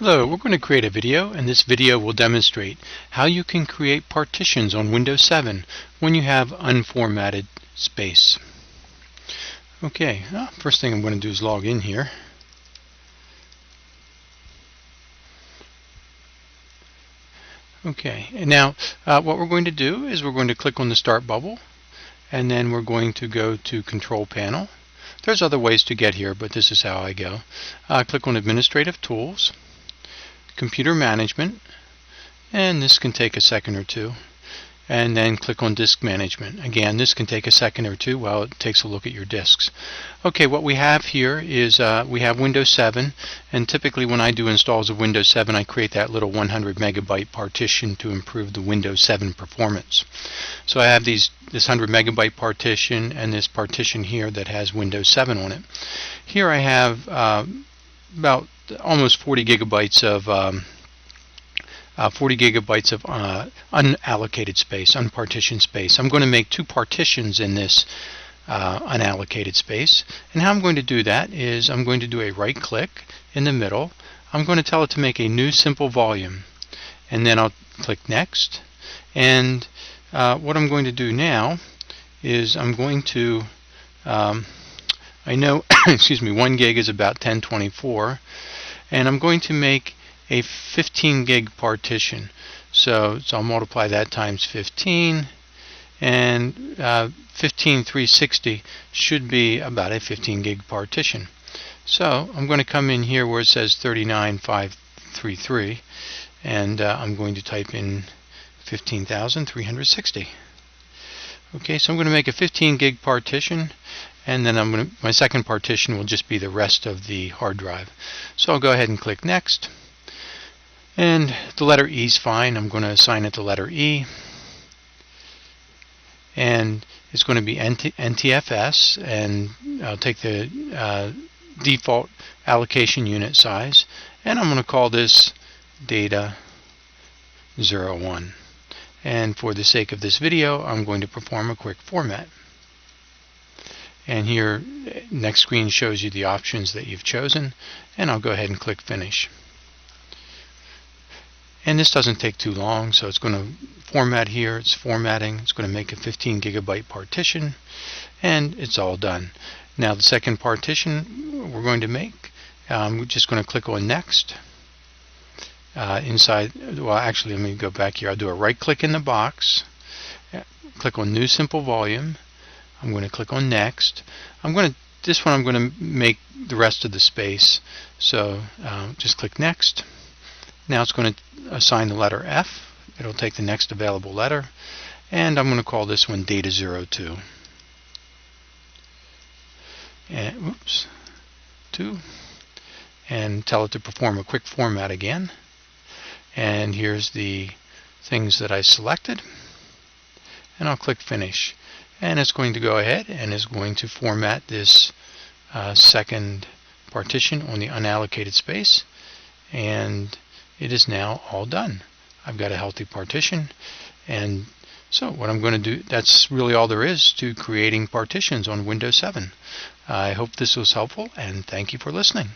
Hello, we're going to create a video, and this video will demonstrate how you can create partitions on Windows 7 when you have unformatted space. Okay, first thing I'm going to do is log in here. Okay, and now what we're going to do is we're going to click on the Start bubble, and then we're going to go to Control Panel. There's other ways to get here, but this is how I go. Click on Administrative Tools, Computer Management, and this can take a second or two, and then click on Disk Management. Again, this can take a second or two while it takes a look at your disks. Okay, what we have here is we have Windows 7, and typically when I do installs of Windows 7 I create that little 100 megabyte partition to improve the Windows 7 performance. So I have this 100 megabyte partition and this partition here that has Windows 7 on it. Here I have about almost 40 gigabytes of unallocated space, unpartitioned space. I'm going to make two partitions in this unallocated space, and how I'm going to do that is I'm going to do a right click in the middle. I'm going to tell it to make a new simple volume, and then I'll click next. And what I'm going to do now is I'm going to I know excuse me, 1 gig is about 1024, and I'm going to make a 15 gig partition. So I'll multiply that times 15, and 15360 should be about a 15 gig partition. So I'm going to come in here where it says 39533, and I'm going to type in 15,360. Okay, so I'm going to make a 15 gig partition, and then my second partition will just be the rest of the hard drive. So I'll go ahead and click next, and the letter E is fine. I'm going to assign it the letter E, and it's going to be NTFS, and I'll take the default allocation unit size, and I'm going to call this data 01. And for the sake of this video, I'm going to perform a quick format. And here, next screen shows you the options that you've chosen, and I'll go ahead and click Finish. And this doesn't take too long, so it's going to format here. It's formatting. It's going to make a 15 gigabyte partition, and it's all done. Now the second partition we're going to make, we're just going to click on Next. Well, actually, let me go back here. I'll do a right click in the box, click on New Simple Volume. I'm going to click on Next. This one I'm going to make the rest of the space, so just click Next. Now it's going to assign the letter F. It'll take the next available letter, and I'm going to call this one Data 02. And 2, and tell it to perform a quick format again. And here's the things that I selected, and I'll click Finish, and it's going to go ahead and is going to format this second partition on the unallocated space, and it is now all done. I've got a healthy partition, and so what I'm going to do, that's really all there is to creating partitions on Windows 7. I hope this was helpful, and thank you for listening.